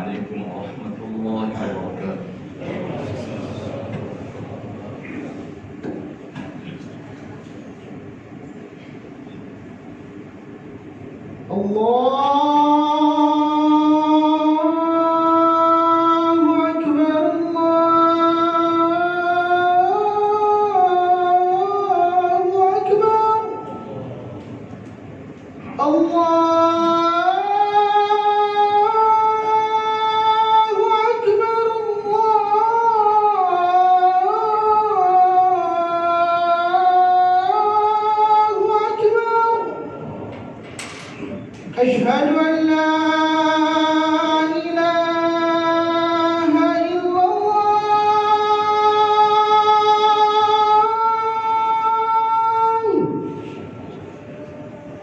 عليكم ورحمة الله وبركاته. أشهد أن لا إله إلا الله.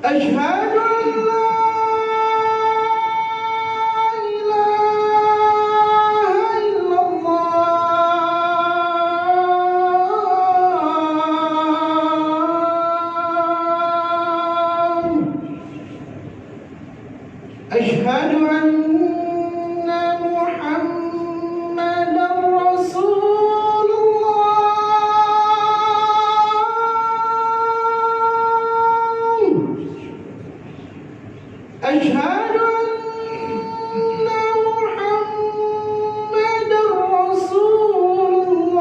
أشهد أن لا إله إلا الله. أشهد أن محمدًا رسول الله. أشهد أن محمدًا رسول الله.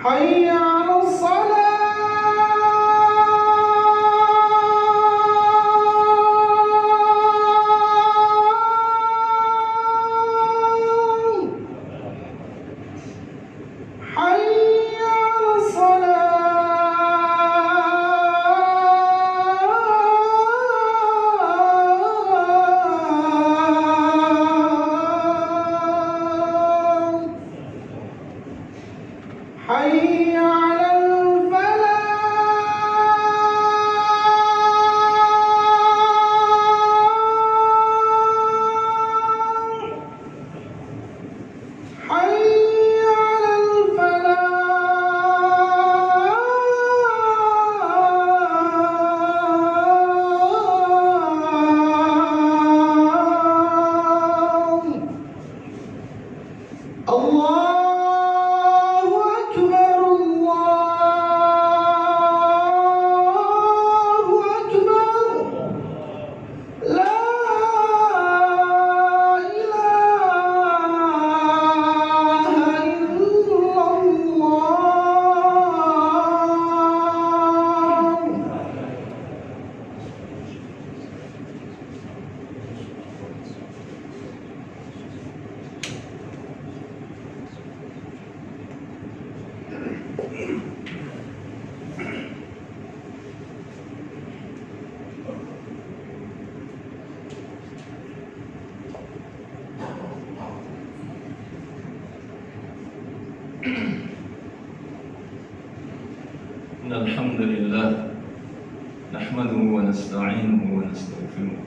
حي على الصلاة. حي على الصلاة. حي على الفلاح. حي على الفلاح. الله أكبر الله أكبر. لا إله إلا الله. إن الحمد لله نحمده ونستعينه ونستغفره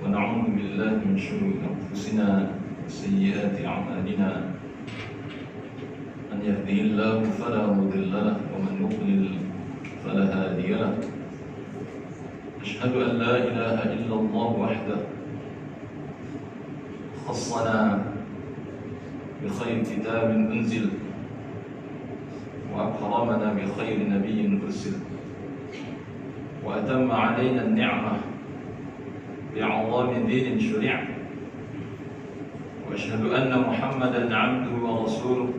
ونعوذ بالله من شرور أنفسنا وسيئات أعمالنا. من يهده الله فلا مضل له ومن يضلل فلا هادي له. أشهد أن لا إله إلا الله وحده خصنا بخير كتاب أنزل وأكرمنا بخير نبي أرسل وأتم علينا النعمة بعظام دين شرع. وأشهد أن محمدًا عبده ورسوله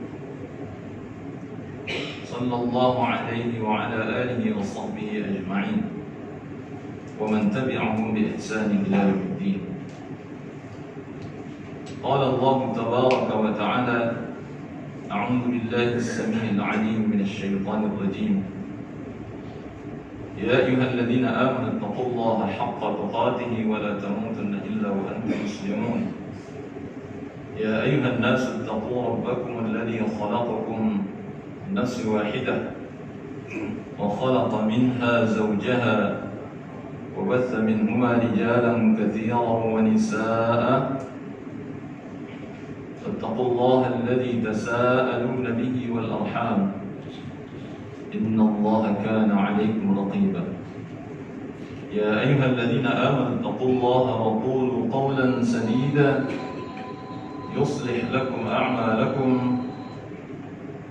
صلى الله عليه وعلى آله وصحبه أجمعين ومن تبعهم بإحسان إلى يوم الدين. قال الله تبارك وتعالى: أعوذ بالله السميع العليم من الشيطان الرجيم. يا أيها الذين آمنوا اتقوا الله حق تقاته ولا تموتن إلا وأنتم مسلمون. يا أيها الناس اتقوا ربكم الذي خلقكم من نفس واحدة وخلق منها زوجها وبث منهما رجالا كثيرا ونساء فاتقوا الله الذي تساءلون به والأرحام إن الله كان عليكم رقيبا يا أيها الذين آمنوا اتقوا الله وقولوا قولا سديدا يصلح لكم أعمالكم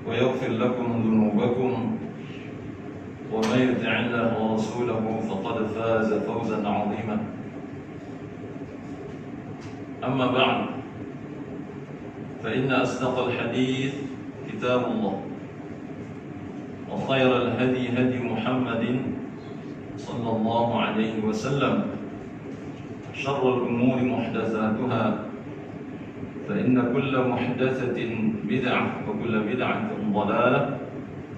ويغفر لكم ذنوبكم ومن يطع الله ورسوله فقد فاز فوزا عظيما أما بعد فإن أصدق الحديث كتاب الله وخير الهدي هدي محمد صلى الله عليه وسلم شر الأمور محدثاتها فإن كل محدثة بدعة وكل بدعة ضلالة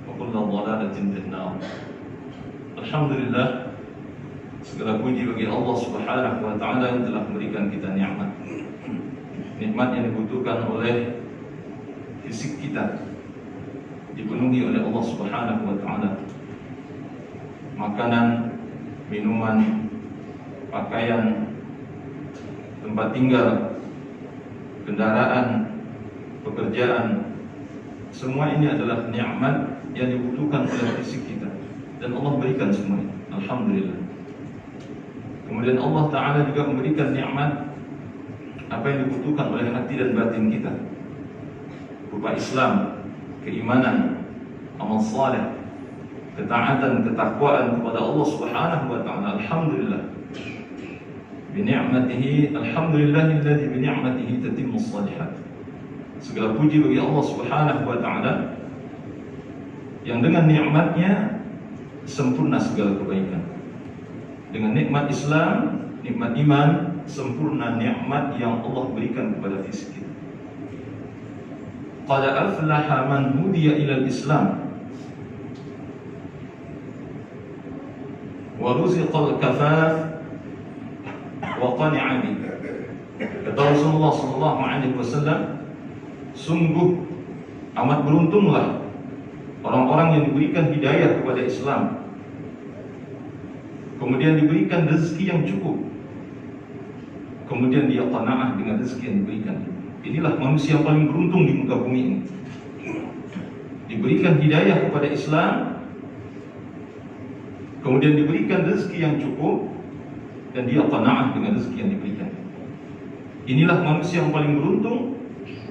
وكل ضلالة في النار. Alhamdulillah, segala puji bagi Allah Subhanahu wa taala yang telah memberikan kita nikmat. Nikmat yang dibutuhkan oleh fisik kita dipenuhi oleh Allah Subhanahu wa taala. Makanan, minuman, pakaian, tempat tinggal, kendaraan, pekerjaan, semua ini adalah nikmat yang dibutuhkan oleh fisik kita dan Allah berikan semuanya. Alhamdulillah. Kemudian Allah Ta'ala juga memberikan nikmat apa yang dibutuhkan oleh hati dan batin kita berupa Islam, keimanan, amal saleh, ketaatan, ketakwaan kepada Allah Subhanahu wa taala. Alhamdulillah. Bini'matihi, alhamdulillahilladzi bini'matihi tatimmus shalihat. Segala puji bagi Allah Subhanahu wa taala yang dengan nikmatnya sempurna segala kebaikan. Dengan nikmat Islam, nikmat iman, sempurna nikmat yang Allah berikan kepada fisik kita. Qad aflaha man hudiya ila al-Islam wa ruziqa al-kafaf wa qani'a bi. Kata Rasulullah sallallahu alaihi wasallam, sungguh amat beruntunglah orang-orang yang diberikan hidayah kepada Islam, kemudian diberikan rezeki yang cukup, kemudian dia qanaah dengan rezeki yang diberikan. Inilah manusia yang paling beruntung di muka bumi ini. Diberikan hidayah kepada Islam, kemudian diberikan rezeki yang cukup, dan dia qanaah dengan rezeki yang diberikan. Inilah manusia yang paling beruntung,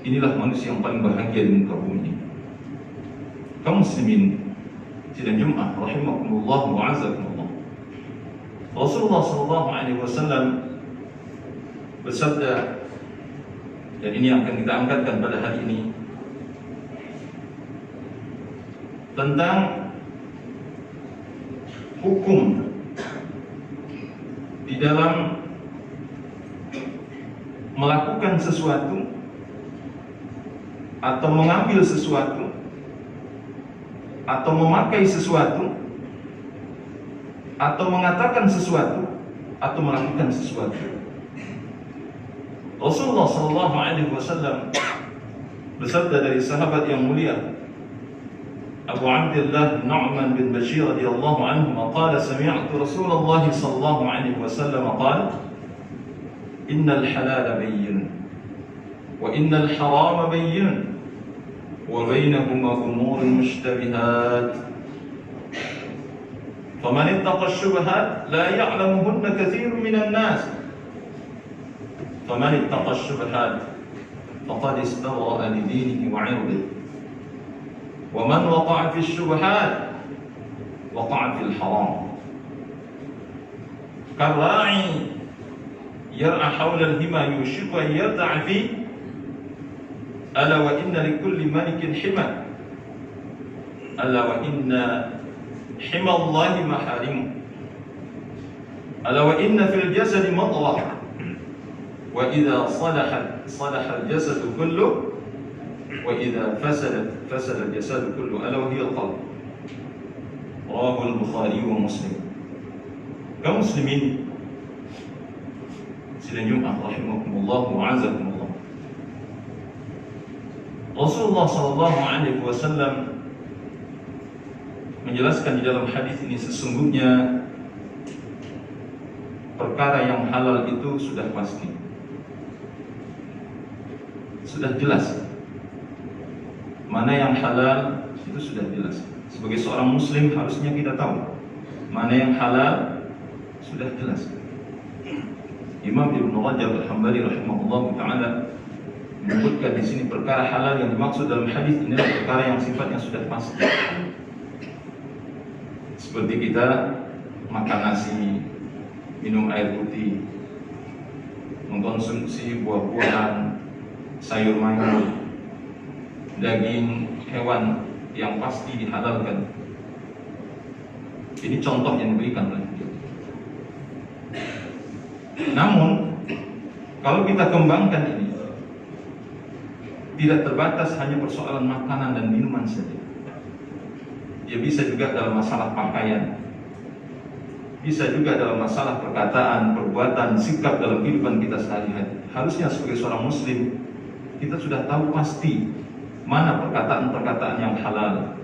inilah manusia yang paling bahagia di muka bumi ini. Kaum muslimin sidang Jumat rahimakumullah wa azakumullah. Rasulullah sallallahu alaihi wasallam bersabda, dan ini yang akan kita angkatkan pada hari ini, tentang hukum di dalam melakukan sesuatu atau mengambil sesuatu atau memakai sesuatu atau mengatakan sesuatu atau melakukan sesuatu. Rasulullah sallallahu alaihi wasallam bersabda dari sahabat yang mulia Abu Abdullah Nu'man bin Bashir radhiyallahu anhu, qala sami'tu Rasulullah sallallahu alaihi wasallam qala innal halala bayyin wa innal harama bayyin wa bainahuma umurun mushtabihat faman ittaqa ash-shubuhat la ya'lamuhunna katsirun minan nas faman ittaqa ash-shubuhat faqad istabra'a li dinihi wa 'irdihi wa man waqa'a fi ash-shubuhat waqa'a fil haram karra'i yar'a hawla al-hima yushiku an yarta'a fi ala wa inna likulli malikin hima ala wa inna hima Allahi maharimu ala wa inna fil jasadi mudghah wa idza salaha al-jasadu kullu wa idza fasada al-jasadu kullu ala wa hiya al-qalb. Rawahu al-Bukhari wa Muslim. Kaum muslimin sidang Jumat rahimakumullah wa azakumullah. Rasulullah sallallahu alaihi wasallam menjelaskan di dalam hadis ini, sesungguhnya perkara yang halal itu sudah pasti. sudah jelas. Mana yang halal itu sudah jelas. Sebagai seorang muslim harusnya kita tahu mana yang halal sudah jelas. Imam Ibnu Rajab Al-Hambali rahimahullah taala menyebutkan di sini perkara halal yang dimaksud dalam hadis ini adalah perkara yang sifatnya sudah pasti. Seperti kita makan nasi, minum air putih, mengkonsumsi buah-buahan, sayur mayur, daging hewan yang pasti dihalalkan. Ini contoh yang diberikan oleh beliau. Namun kalau kita kembangkan ini, tidak terbatas hanya persoalan makanan dan minuman saja. Dia bisa juga dalam masalah pakaian, bisa juga dalam masalah perkataan, perbuatan, sikap dalam kehidupan kita sehari-hari. Harusnya sebagai seorang muslim kita sudah tahu pasti mana perkataan-perkataan yang halal.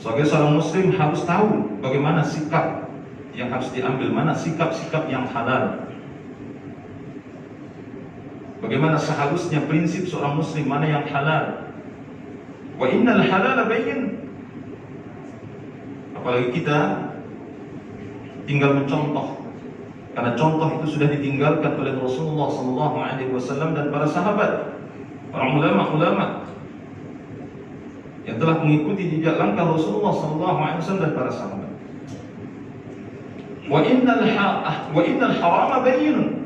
Sebagai seorang muslim harus tahu bagaimana sikap yang harus diambil, mana sikap-sikap yang halal. Bagaimana seharusnya prinsip seorang muslim, mana yang halal. Wa innal halala bayyin. Apalagi kita tinggal mencontoh, karena contoh itu sudah ditinggalkan oleh Rasulullah SAW dan para sahabat, para ulama-ulama yang telah mengikuti jejak langkah Rasulullah SAW dan para sahabat. Wa innal harama bayyinun.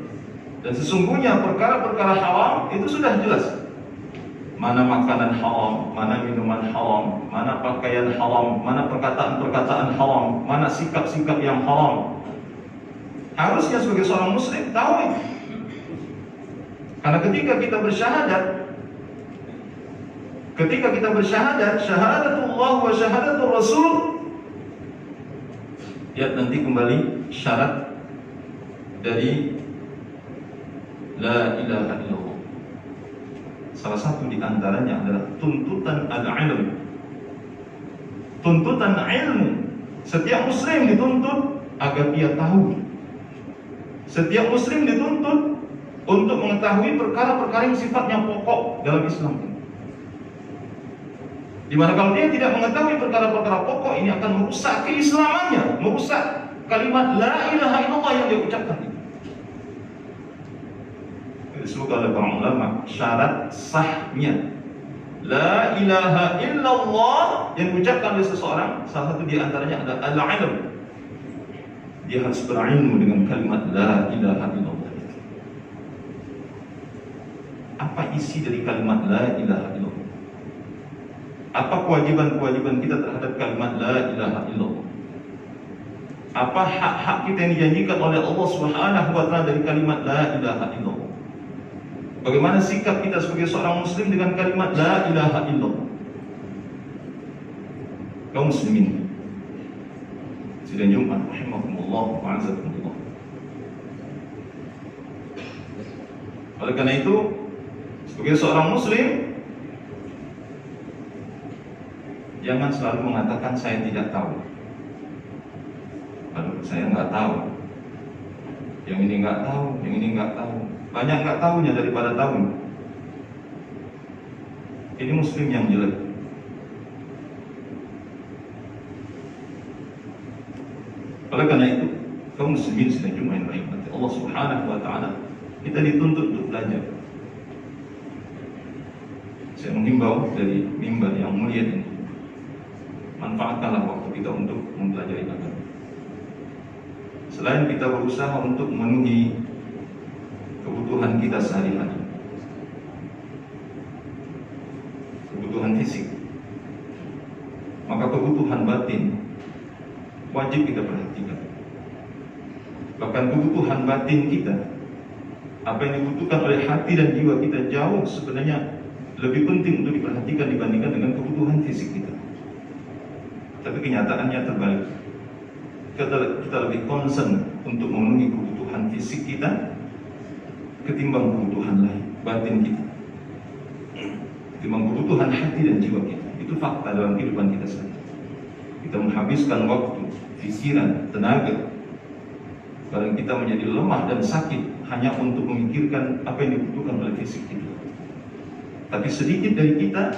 Dan sesungguhnya perkara-perkara haram itu sudah jelas. Mana makanan haram, mana minuman haram, mana pakaian haram, mana perkataan-perkataan haram, mana sikap-sikap yang haram. Harusnya sebagai seorang muslim tahu itu. Karena ketika kita bersyahadat, syahadatullah wa syahadatul rasul, lihat nanti kembali syarat dari la ilaha illallah. Salah satu di antaranya adalah tuntutan al-ilm. Tuntutan ilmu. Setiap muslim dituntut agar dia tahu. Setiap muslim dituntut untuk mengetahui perkara-perkara yang sifatnya pokok dalam Islam ini. Dimana kalau dia tidak mengetahui perkara-perkara pokok ini akan merusak keislamannya, merusak kalimat la ilaha illallah yang dia ucapkan itu. Disebut oleh para ulama syarat sahnya la ilaha illallah yang diucapkan oleh seseorang, salah satu di antaranya adalah al-ilm. Dia harus berilmu dengan kalimat la ilaha illallah. Apa isi dari kalimat la ilaha illallah? Apa kewajiban-kewajiban kita terhadap kalimat la ilaha illallah? Apa hak-hak kita yang dijanjikan oleh Allah Subhanahu wa taala dari kalimat la ilaha illallah? Bagaimana sikap kita sebagai seorang muslim dengan kalimat la ilaha illallah? Kaum muslimin sidang Jumat rahimakumullah wa azakumullah. Oleh karena itu, sebagai seorang muslim jangan selalu mengatakan saya tidak tahu. Aduh, saya nggak tahu. Yang ini nggak tahu, yang ini nggak tahu. Banyak nggak tahunya daripada tahu. Ini muslim yang jelek. Oleh karena itu, kaum muslimin sedang Jumat rahimati Allah Subhanahu wa taala, kita dituntut untuk belajar. Saya menghimbau dari mimbar yang mulia ini, manfaatkanlah waktu kita untuk mempelajari agama. Selain kita berusaha untuk memenuhi kebutuhan kita sehari-hari, kebutuhan fisik, maka kebutuhan batin wajib kita perhatikan. Bahkan kebutuhan batin kita, apa yang dibutuhkan oleh hati dan jiwa kita, jauh sebenarnya lebih penting untuk diperhatikan dibandingkan dengan kebutuhan fisik kita. Tapi kenyataannya terbalik. Kita lebih concern untuk memenuhi kebutuhan fisik kita ketimbang kebutuhan lain, batin kita, ketimbang kebutuhan hati dan jiwa kita. Itu fakta dalam kehidupan kita sehari. Kita menghabiskan waktu, pikiran, tenaga Kadang kita menjadi lemah dan sakit hanya untuk memikirkan apa yang dibutuhkan oleh fisik kita. Tapi sedikit dari kita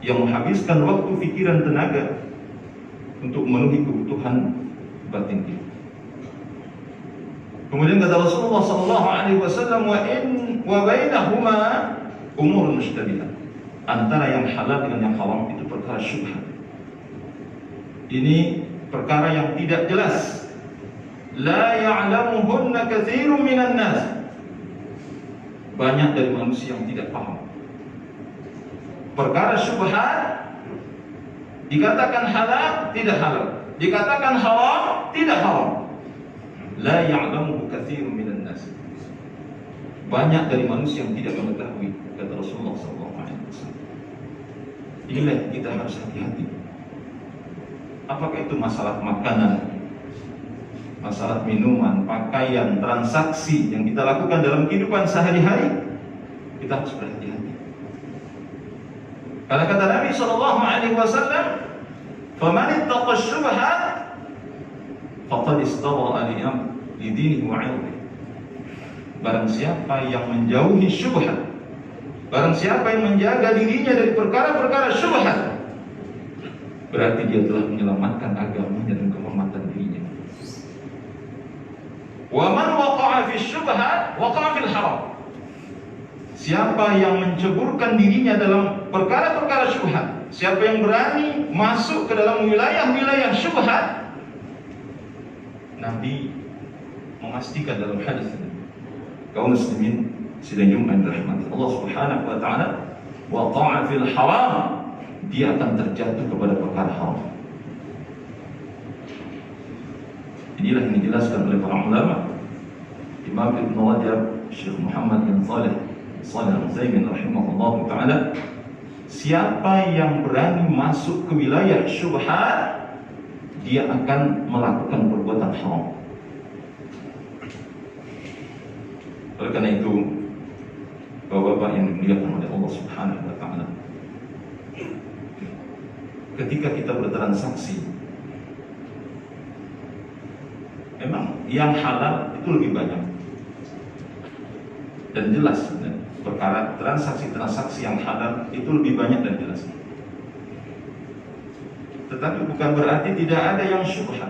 yang menghabiskan waktu, pikiran, tenaga untuk memenuhi kebutuhan batin kita. Kemudian kata Rasulullah SAW, wa bainahuma umur mushtabihat. Antara yang halal dengan yang haram itu perkara syubhat. Ini perkara yang tidak jelas. La ya'lamuhunna katsirun minan nas. Banyak dari manusia yang tidak paham. Perkara syubhat dikatakan halal, tidak halal. Dikatakan haram, tidak haram. La ya'lamuhu katsirun minan nas. Banyak dari manusia yang tidak mengetahui, kata Rasulullah SAW. Inilah kita harus hati-hati. Apakah itu masalah makanan, masalah minuman, pakaian, transaksi yang kita lakukan dalam kehidupan sehari-hari, kita harus berhati-hati. Karena kata Nabi SAW, "Faman ittaqa syubhat faqad istabra'a li dinihi wa 'irdihi." Barang siapa yang menjauhi syubhat, barang siapa yang menjaga dirinya dari perkara-perkara syubhat, berarti dia telah menyelamatkan agamanya dan kehormatan dirinya. Wa man waqa'a fi syubhat waqa'a fil haram. Siapa yang menceburkan dirinya dalam perkara-perkara syubhat, siapa yang berani masuk ke dalam wilayah-wilayah syubhat, Nabi memastikan dalam hadis ini, kaum muslimin sidang Jumat rahmat Allah Subhanahu wa taala, waqa'a fil haram, dia akan terjatuh kepada perkara haram. Inilah yang dijelaskan oleh para ulama, Imam Ibn Rajab, Syekh Muhammad bin Salih Al-Utsaimin rahimahullah taala, siapa yang berani masuk ke wilayah syubhat, dia akan melakukan perbuatan haram. Oleh karena itu, Bapak-bapak yang dimuliakan oleh Allah Subhanahu wa taala, ketika kita bertransaksi, memang yang halal itu lebih banyak dan jelas. Perkara transaksi yang halal itu lebih banyak dan jelas. Tetapi bukan berarti tidak ada yang syubhat.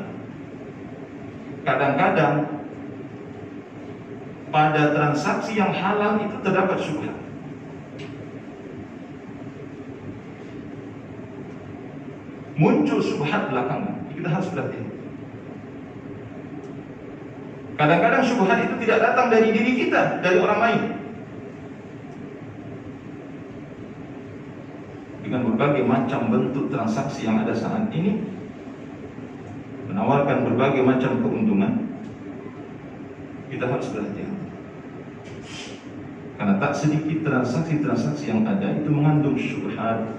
Kadang-kadang pada transaksi yang halal itu terdapat syubhat. Muncul syubhat belakangan, kita harus berhati-hati. Kadang-kadang syubhat itu tidak datang dari diri kita, dari orang lain. Dengan berbagai macam bentuk transaksi yang ada saat ini, menawarkan berbagai macam keuntungan, kita harus berhati-hati. Karena tak sedikit transaksi-transaksi yang ada itu mengandung syubhat.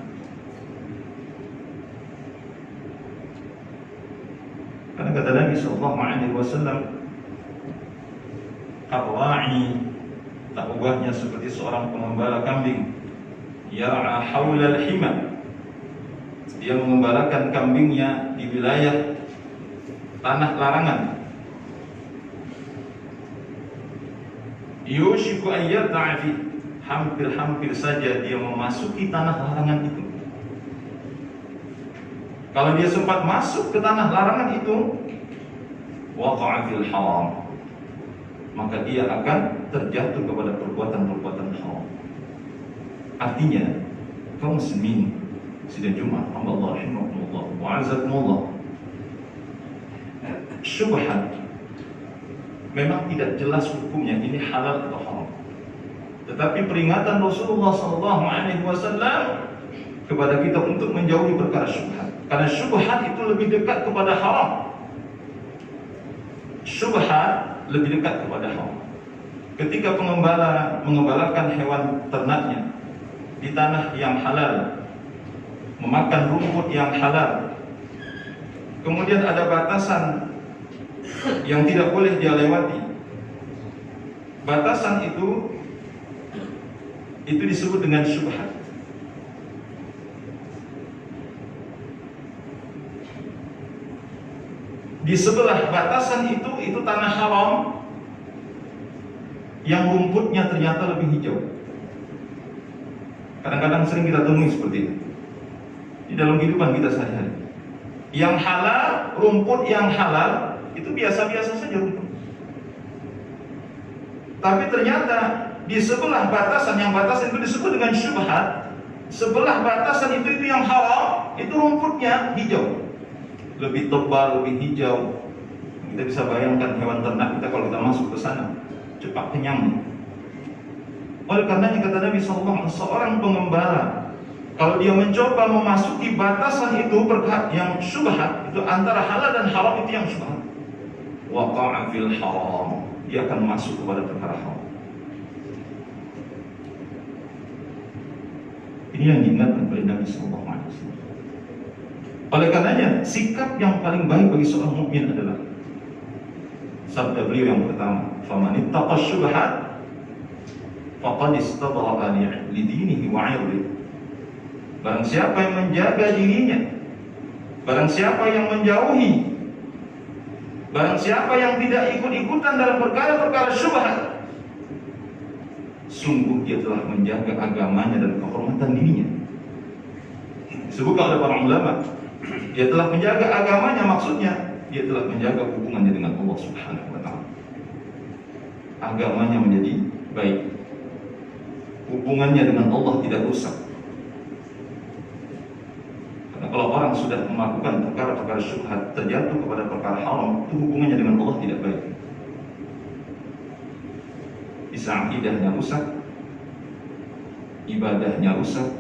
Karena kata Nabi SAW, ar-ra'i, tak ubahnya seperti seorang pengembala kambing, yar'a haula al-hima, dia mengembalakan kambingnya di wilayah tanah larangan. Yushiku an yarta'a fi, hampir-hampir saja dia memasuki tanah larangan itu. Kalau dia sempat masuk ke tanah larangan itu, waqa'a fil haram, maka dia akan terjatuh kepada perbuatan-perbuatan haram. Artinya, kaum muslimin sidang Jumat, Allah rahimahullah wa azakumullah, syubhat memang tidak jelas hukumnya ini halal atau haram. Tetapi peringatan Rasulullah SAW kepada kita untuk menjauhi perkara syubhat. Karena syubhat itu lebih dekat kepada haram. Syubhat lebih dekat kepada haram. Ketika pengembala mengembalakan hewan ternaknya di tanah yang halal, memakan rumput yang halal, kemudian ada batasan yang tidak boleh dia lewati. Batasan itu disebut dengan syubhat. di sebelah batasan itu tanah haram yang rumputnya ternyata lebih hijau. Kadang-kadang sering kita temui seperti itu di dalam kehidupan kita sehari-hari. Yang halal, rumput yang halal itu biasa-biasa saja rumput. Tapi ternyata di sebelah batasan, yang batasan itu disebut dengan syubhat, sebelah batasan itu yang haram, itu rumputnya hijau, lebih tebal, lebih hijau. Kita bisa bayangkan hewan ternak kita kalau kita masuk ke sana cepat kenyang. Oleh karenanya kata Nabi SAW, seorang pengembala kalau dia mencoba memasuki batasan itu yang syubhat, itu antara halal dan haram, itu yang syubhat, waqa'a fil haram, dia akan masuk kepada perkara haram. Ini yang diingatkan oleh Nabi SAW. Oleh karenanya sikap yang paling baik bagi seorang mukmin adalah sabda beliau yang pertama, faman ittaqa syubhat faqad istabra'a li dinihi wa 'irdihi. Barang siapa yang menjaga dirinya, barang siapa yang menjauhi, barang siapa yang tidak ikut-ikutan dalam perkara-perkara syubhat, sungguh dia telah menjaga agamanya dan kehormatan dirinya. Disebutkan oleh para ulama, dia telah menjaga agamanya, maksudnya dia telah menjaga hubungannya dengan Allah Subhanahu wa ta'ala. Agamanya menjadi baik, hubungannya dengan Allah tidak rusak. Karena kalau orang sudah melakukan perkara-perkara syubhat, terjatuh kepada perkara haram, itu hubungannya dengan Allah tidak baik. Bisa akidahnya rusak, ibadahnya rusak,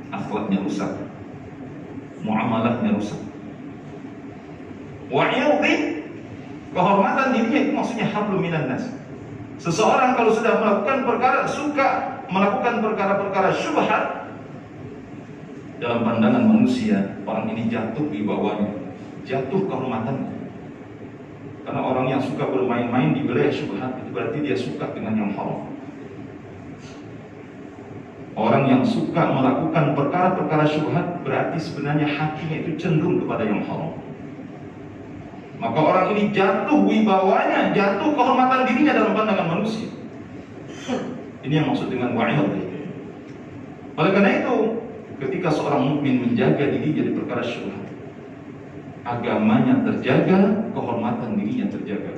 akhlaknya rusak, muamalahnya rusak. Wa 'irdi, kehormatan dirinya itu maksudnya hablum minan nas. Seseorang kalau sudah suka melakukan perkara-perkara syubhat, dalam pandangan manusia, orang ini jatuh wibawanya, jatuh kehormatannya. Karena orang yang suka bermain-main di wilayah syubhat, itu berarti dia suka dengan yang haram. Orang yang suka melakukan perkara-perkara syubhat, berarti sebenarnya hatinya itu cenderung kepada yang haram. Maka orang ini jatuh wibawanya, jatuh kehormatan dirinya dalam pandangan manusia. Ini yang maksud dengan wa'id. Oleh karena itu, ketika seorang mukmin menjaga dirinya di perkara syubhat, agamanya terjaga, kehormatan dirinya terjaga,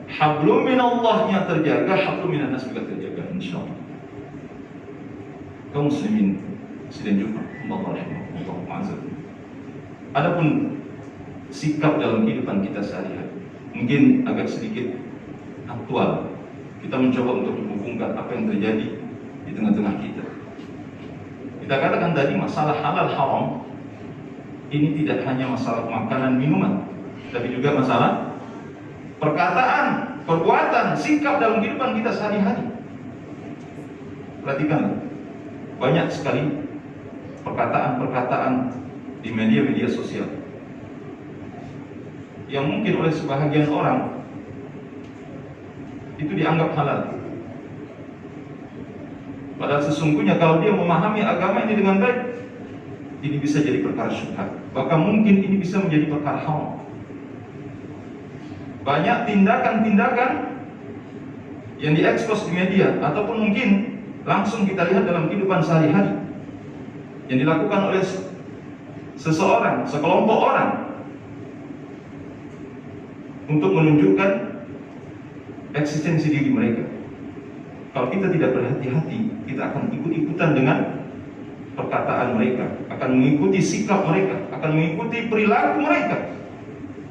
hablum minallahnya terjaga, hablum minan nas juga terjaga, insyaallah. Kaum muslimin sidang Jumat, Allah rahimahullah. Adapun sikap dalam kehidupan kita sehari-hari mungkin agak sedikit aktual. Kita mencoba untuk menghubungkan apa yang terjadi di tengah-tengah kita. Kita katakan tadi masalah halal haram ini tidak hanya masalah makanan minuman, tapi juga masalah perkataan, perbuatan, sikap dalam kehidupan kita sehari-hari. Perhatikan, banyak sekali perkataan-perkataan di media-media sosial yang mungkin oleh sebahagian orang itu dianggap halal. Padahal sesungguhnya kalau dia memahami agama ini dengan baik, ini bisa jadi perkara syubhat. Bahkan mungkin ini bisa menjadi perkara haram. Banyak tindakan-tindakan yang diekspos di media, ataupun mungkin langsung kita lihat dalam kehidupan sehari-hari, yang dilakukan oleh seseorang, sekelompok orang, untuk menunjukkan eksistensi diri mereka. Kalau kita tidak berhati-hati, kita akan ikut-ikutan dengan perkataan mereka, akan mengikuti sikap mereka, akan mengikuti perilaku mereka.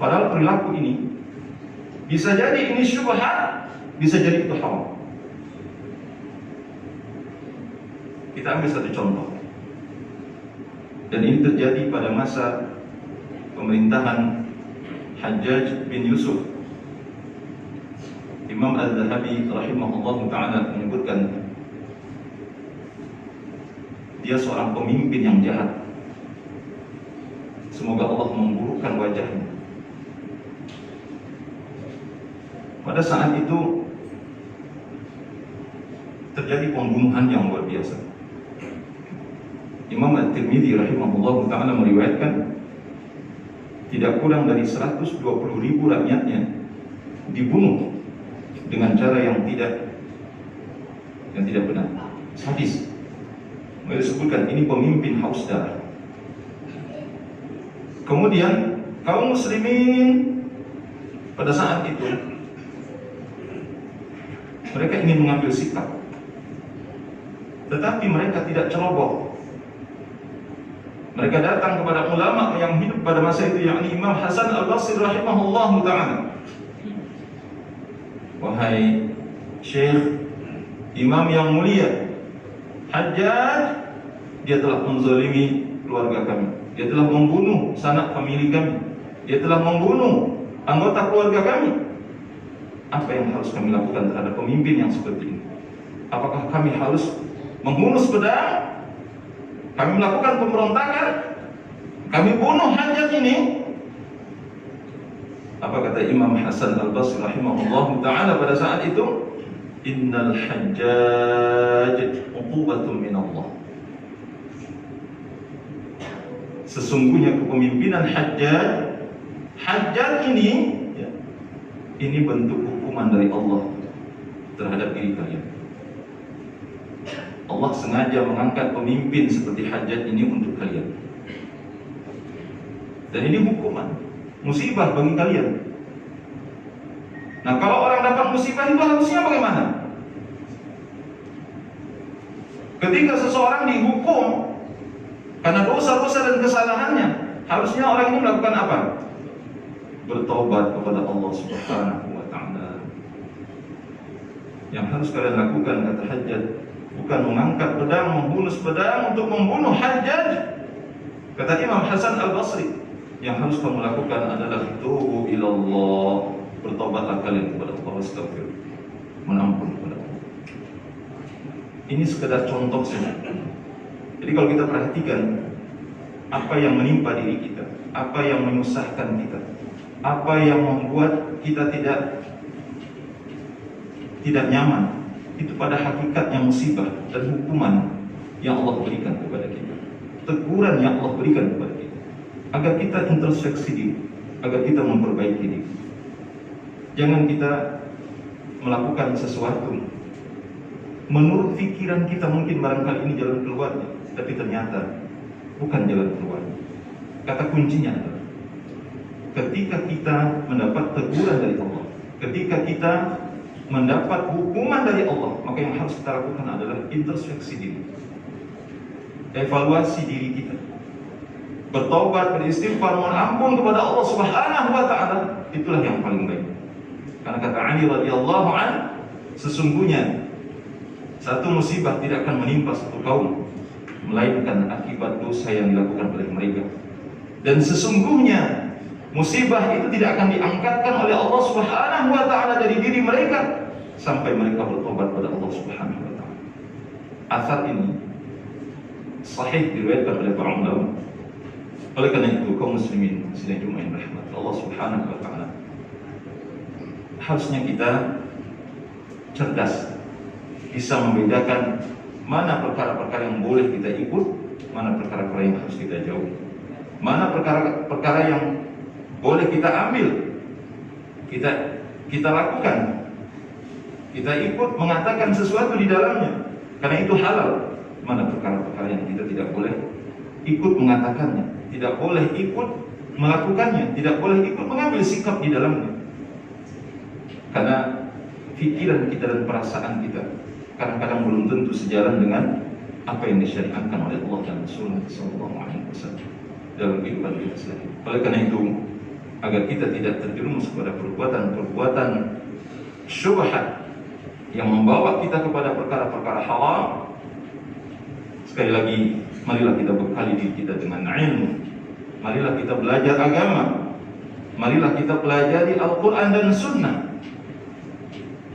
Padahal perilaku ini bisa jadi ini syubhat, bisa jadi itu haram. Kita ambil satu contoh, dan ini terjadi pada masa pemerintahan Hajjaj bin Yusuf. Imam Al-Zahabi rahimahullah ta'ala menyebutkan dia seorang pemimpin yang jahat. Semoga Allah memburukkan wajahnya. Pada saat itu terjadi pembunuhan yang luar biasa. Imam At-Tirmidzi rahimahullah ta'ala meriwayatkan tidak kurang dari 120.000 rakyatnya dibunuh dengan cara yang tidak benar, sadis. Mereka disebutkan ini pemimpin haus darah. Kemudian kaum muslimin pada saat itu mereka ingin mengambil sikap, tetapi mereka tidak ceroboh. Mereka datang kepada ulama yang hidup pada masa itu, yakni Imam Hasan Al-Basri rahimahullahu ta'ala. Wahai Syekh, Imam yang mulia, Hajjaj, dia telah menzalimi keluarga kami, dia telah membunuh sanak famili kami, dia telah membunuh anggota keluarga kami. Apa yang harus kami lakukan terhadap pemimpin yang seperti ini? Apakah kami harus menghunus pedang? Kami melakukan pemberontakan? Kami bunuh Hajjaj ini? Apa kata Imam Hasan Al-Basri rahimahullah ta'ala pada saat itu? Innal Hajjaj uqubatun min Allah. Sesungguhnya kepemimpinan Hajjaj ini bentuk hukuman dari Allah terhadap diri kalian. Allah sengaja mengangkat pemimpin seperti Hajjaj ini untuk kalian. Dan ini hukuman, musibah bagi kalian. Nah, kalau orang dapat musibah itu harusnya bagaimana? Ketika seseorang dihukum karena dosa-dosa dan kesalahannya, harusnya orang ini melakukan apa? Bertobat kepada Allah Subhanahu wa ta'ala. Yang harus kalian lakukan, kata Hajjaj, bukan mengangkat pedang, menghunus pedang untuk membunuh Hajjaj. Kata Imam Hasan Al-Basri, yang harus kamu lakukan adalah tubu ilallah, bertobatlah kalian kepada Allah, astagfir, menampun kepada Allah. Ini sekedar contoh saja. Jadi kalau kita perhatikan apa yang menimpa diri kita, apa yang menyusahkan kita, apa yang membuat kita tidak nyaman, itu pada hakikatnya musibah dan hukuman yang Allah berikan kepada kita, teguran yang Allah berikan kepada kita, agar kita introspeksi diri, agar kita memperbaiki diri. Jangan kita melakukan sesuatu menurut pikiran kita, mungkin barangkali ini jalan keluarnya, tapi ternyata bukan jalan keluarnya. Kata kuncinya adalah ketika kita mendapat teguran dari Allah, ketika kita mendapat hukuman dari Allah, maka yang harus kita lakukan adalah introspeksi diri, evaluasi diri kita, bertobat, beristighfar, mohon ampun kepada Allah Subhanahu wa ta'ala. Itulah yang paling baik. Karena kata Ali radhiyallahu an, sesungguhnya satu musibah tidak akan menimpa satu kaum melainkan akibat dosa yang dilakukan oleh mereka. Dan sesungguhnya musibah itu tidak akan diangkatkan oleh Allah Subhanahu wa ta'ala dari diri mereka sampai mereka bertobat pada Allah Subhanahu wa ta'ala. Asar ini sahih diriwayatkan oleh para ulama. Oleh karena itu kaum muslimin sidang Jumat rahmat Allah Subhanahu wa ta'ala, harusnya kita cerdas, bisa membedakan mana perkara-perkara yang boleh kita ikut, mana perkara-perkara yang harus kita jauhi, mana perkara-perkara yang boleh kita ambil, kita lakukan, kita ikut mengatakan sesuatu di dalamnya karena itu halal, mana perkara-perkara yang kita tidak boleh ikut mengatakannya, tidak boleh ikut melakukannya, tidak boleh ikut mengambil sikap di dalamnya. Karena pikiran kita dan perasaan kita kadang-kadang belum tentu sejalan dengan apa yang disyariatkan oleh Allah dan Rasulullah SAW dalam kehidupan kita sehari. Oleh karena itu, agar kita tidak terjerumus kepada perbuatan-perbuatan syubhat yang membawa kita kepada perkara-perkara haram, sekali lagi, marilah kita bekali diri kita dengan ilmu. Marilah kita belajar agama. Marilah kita pelajari Al-Quran dan Sunnah,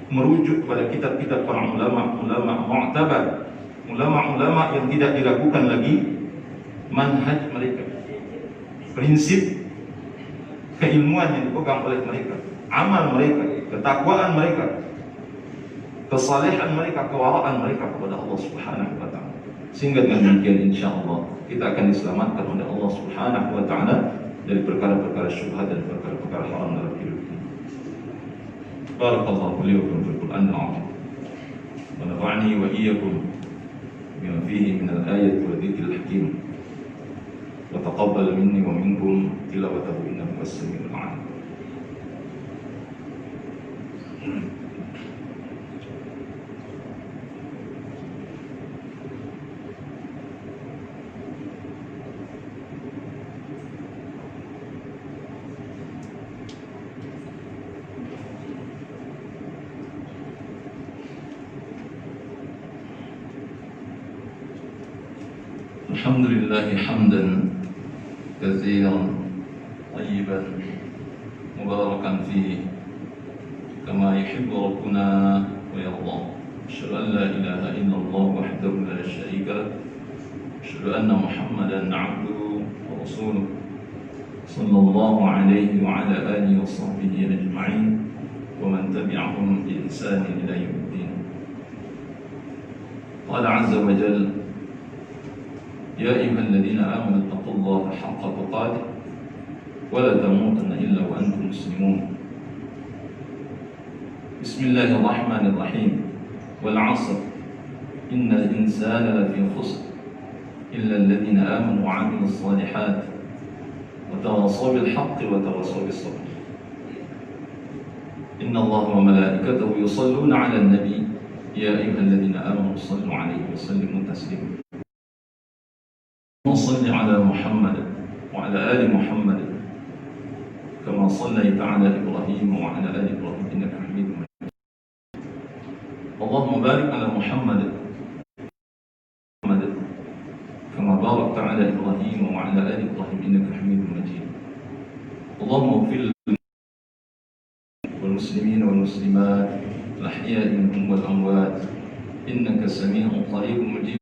merujuk kepada kitab-kitab para ulama mu'tabar, ulama-ulama yang tidak diragukan lagi manhaj mereka, prinsip keilmuan yang dipegang oleh mereka, amal mereka, ketakwaan mereka, kesalehan mereka, kewaraan mereka kepada Allah Subhanahu wa ta'ala. Sehingga dengan demikian insyaallah kita akan diselamatkan oleh Allah Subhanahu wa ta'ala dari perkara-perkara syubhat dan perkara-perkara haram dalam hidup ini. Barakallahu li wa lakum fil Qur'anil 'azim. Wa nafa'ani wa iyyakum bima fihi min al-ayati wa dhikril hakim. Wa taqabbal minni wa minkum tilawatahu innahu was-sami'ul 'alim. الحمد لله حمدا كثيرا طيبا مباركا فيه كما يحب ربنا ويرضى. أشهد أن لا إله إلا الله وحده لا شريك له. أشهد أن محمدا عبده ورسوله صلى الله عليه وعلى آله وصحبه أجمعين ومن تبعهم بإحسان إلى يوم الدين. قال عز وجل: يا أيها الذين آمنوا اتقوا الله حق تقاته ولا تموتن إلا وأنتم مسلمون. بسم الله الرحمن الرحيم. والعصر إن الإنسان لفي خسر إلا الذين آمنوا وعملوا الصالحات وتواصوا بالحق وتواصوا بالصبر. إن الله وملائكته يصلون على النبي يا أيها الذين آمنوا صلوا عليه وسلموا تسليما. صل على محمد وعلى آل محمد كما صليت على إبراهيم وعلى آل إبراهيم إنك حميد مجيد. اللهم بارك على محمد كما باركت على إبراهيم وعلى آل إبراهيم إنك حميد مجيد. اللهم اغفر والمسلمين والمسلمات الأحياء منهم والأموات إنك سميع قريب مجيب.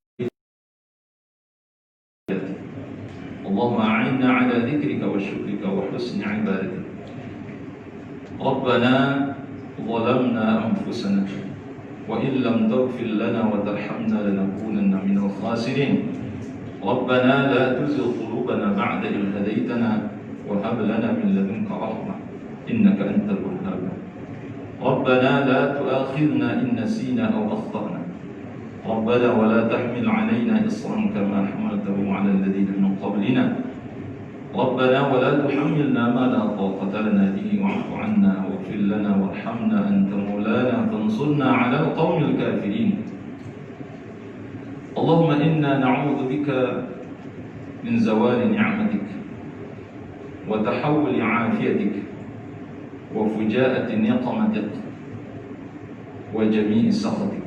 اللهم أعنا على ذكرك وشكرك وحسن عبادتك. ربنا ظلمنا أنفسنا وإن لم تغفر لنا وترحمنا لنكونن من الخاسرين. ربنا لا تزغ قلوبنا بعد إذ هديتنا وهب لنا من لدنك رحمة إنك أنت الوهاب. ربنا لا تؤاخذنا إن نسينا أو أخطأنا. ربنا ولا تحمل علينا إصرا كما حملته على الذين من قبلنا. ربنا ولا تحملنا ما لا طاقة لنا به واعف عنا واغفر لنا وارحمنا أنت مولانا فانصرنا على القوم الكافرين. اللهم إنا نعوذ بك من زوال نعمتك وتحول عافيتك وفجاءة نقمتك وجميع سخطك.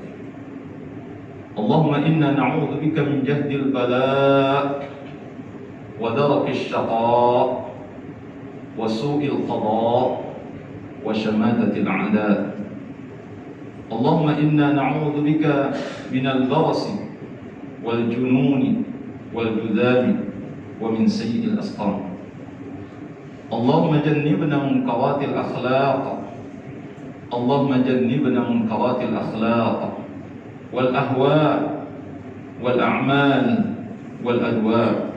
اللهم إنا نعوذ بك من جهد البلاء ودرك الشقاء وسوء القضاء وشماتة الأعداء. اللهم إنا نعوذ بك من البرص والجنون والجذام ومن سيء الأسقام. اللهم جنبنا منكرات الأخلاق. اللهم جنبنا منكرات الأخلاق والأهواء والأعمال والأدواء.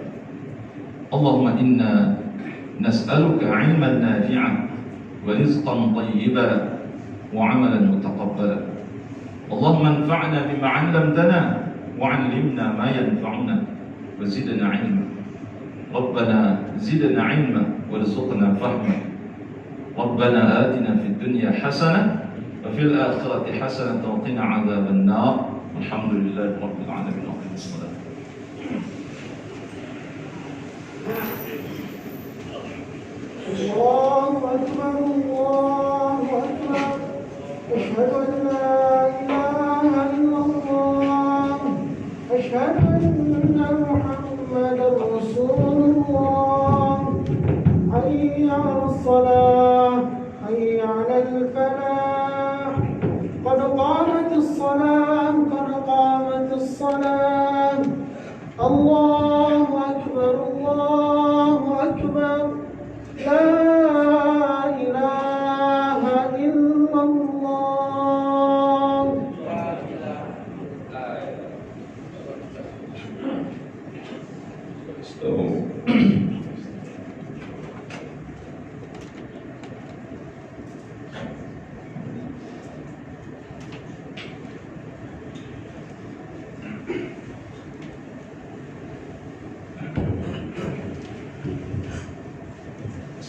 اللهم إنا نسألك علما نافعا ورزقا طيبا وعملا متقبلا. اللهم انفعنا بما علمتنا وعلمنا ما ينفعنا وزدنا علما. ربنا زدنا علما وارزقنا فهما. ربنا آتنا في الدنيا حسنة وفي الآخرة حسنة وقنا عذاب النار. الحمد لله رب العالمين. وقنا الصلاة. الله أكبر الله أكبر. أشهد أن لا إله إلا الله. أشهد أن محمدا رسول الله. حي على الصلاة حي على الفلاح. قد قامت الصلاة قد قامت الصلاة.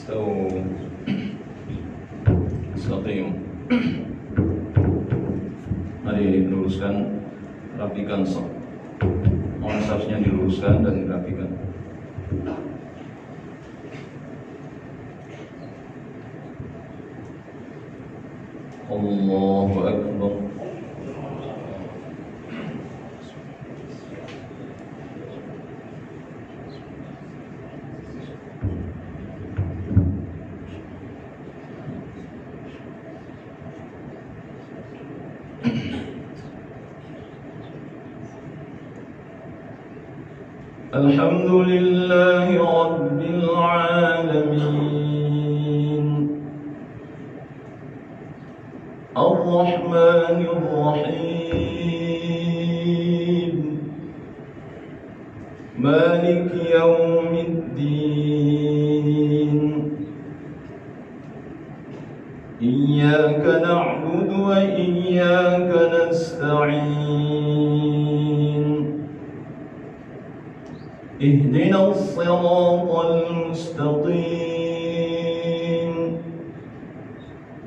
Istawu Istaqim. Mari diluruskan, rapikan saf. Mohon safnya diluruskan dan dirapikan. Allahu Akbar. الحمد لله رب العالمين الرحمن الرحيم مالك يوم الدين إياك نعبد وإياك نستعين اهدنا الصراط المستقيم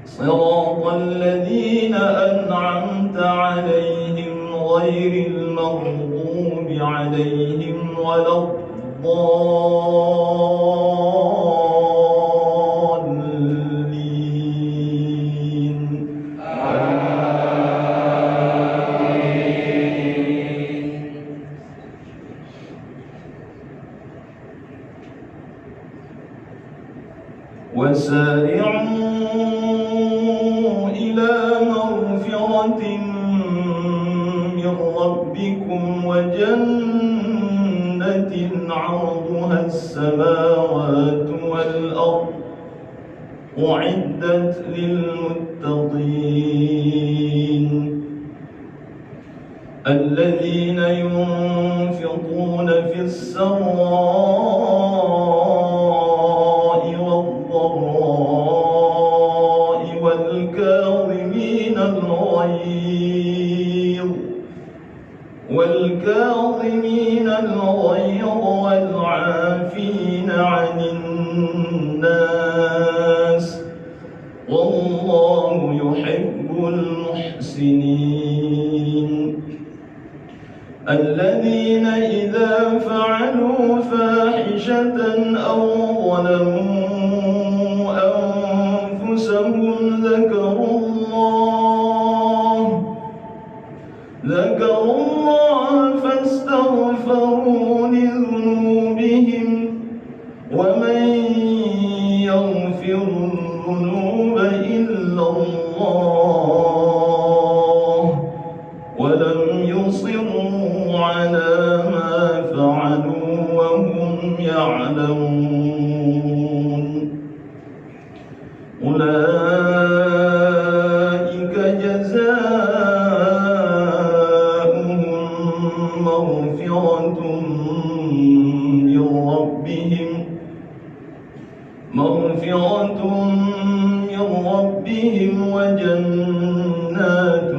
صراط الذين أنعمت عليهم غير المغضوب عليهم ولا الضالين وسارعوا إلى مغفرة من ربكم وجنة عرضها السماوات والأرض أعدت للمتقين الذين ينفقون في السراء والضراء والكاظمين الغيظ والعافين عن الناس والله يحب المحسنين الذين إذا فعلوا فاحشة أو ظلموا أنفسهم ذكروا الله فاستغفروا لذنوبهم ومن يغفر الذنوب إلا الله ولم يصروا على ما فعلوا وهم يعلمون أولئك جزاؤهم مغفرة من ربهم وجنات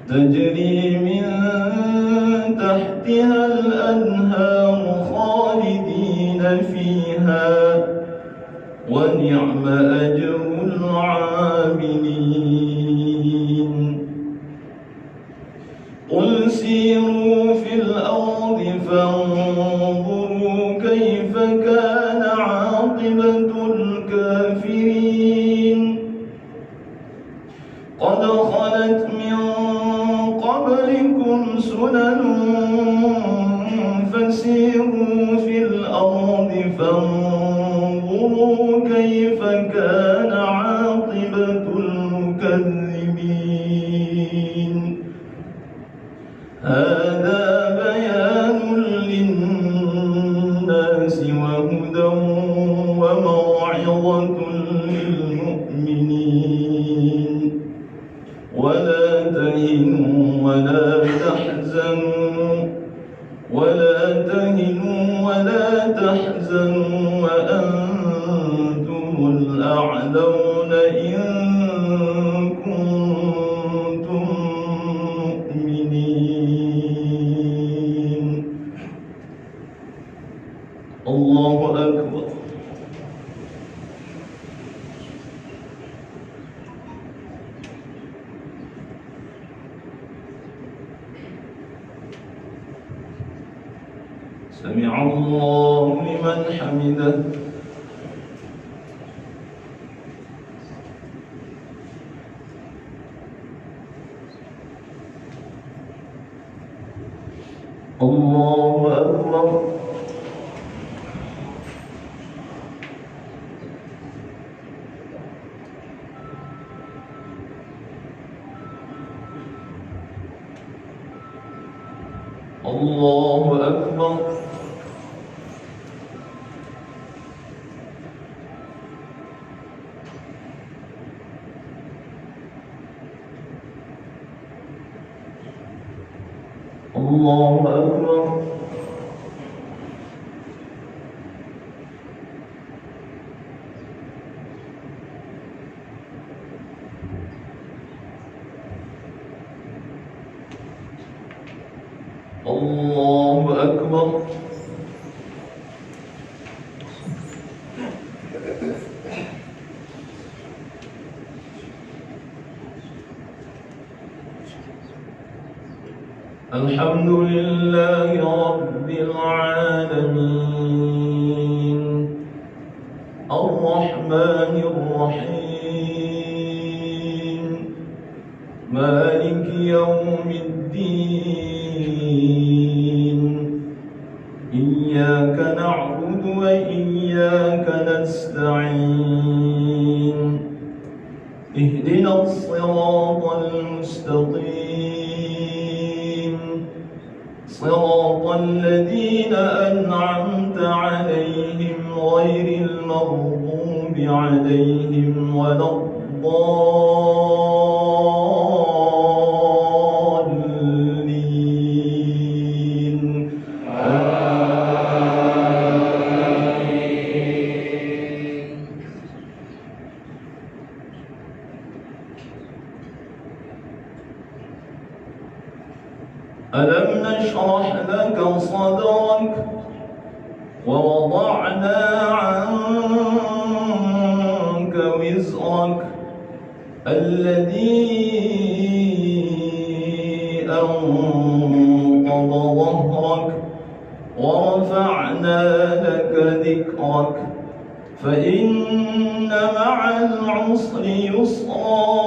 تجري من تحتها الأنهار خالدين فيها ونعم أجر العاملين قل سيروا في الأرض فانظروا كيف كان عاقبة الكافرين قد خلت من قبلكم سنن فسيروا في الأرض فانظروا كيف كان عاقبة المكذبين هذا بيان للناس وهدى وموعظة للمؤمنين ولا تهنوا ولا تحزنوا وأنتم الأعلون إن كنتم مؤمنين الله أكبر. سمع الله لمن حمده. الله أكبر. الله أكبر. الله أكبر. الله أكبر. الحمد لله رب العالمين الرحمن الرحيم مالك يوم الدين إياك نعبد وإياك نستعين اهدنا الصراط المستقيم صراط الذين أنعمت عليهم غير المغضوب عليهم ولا الضالين. ألم نشرح لك صدرك ووضعنا عنك وزرك الذي أنقض ظهرك ورفعنا لك ذكرك فإن مع العسر يسرا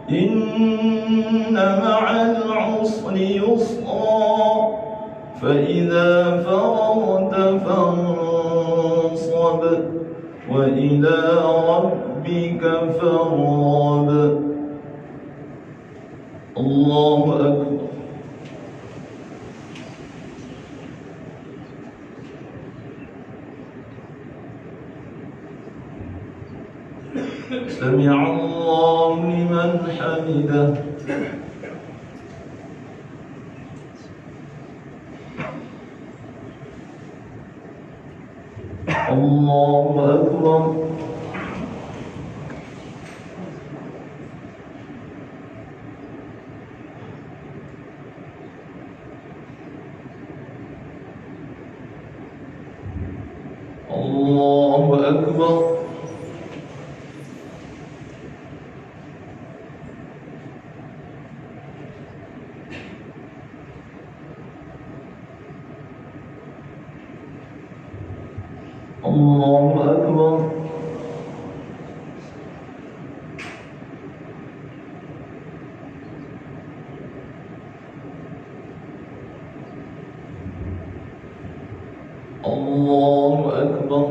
إن مع العسر يسرا فإذا فرغت فانصب وإلى ربك فارغب. الله أكبر. سمع الله لمن حمده. الله أكبر. الله أكبر. الله أكبر. الله أكبر.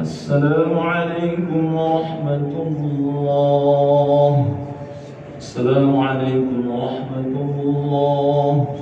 السلام عليكم ورحمة الله. السلام عليكم ورحمة الله.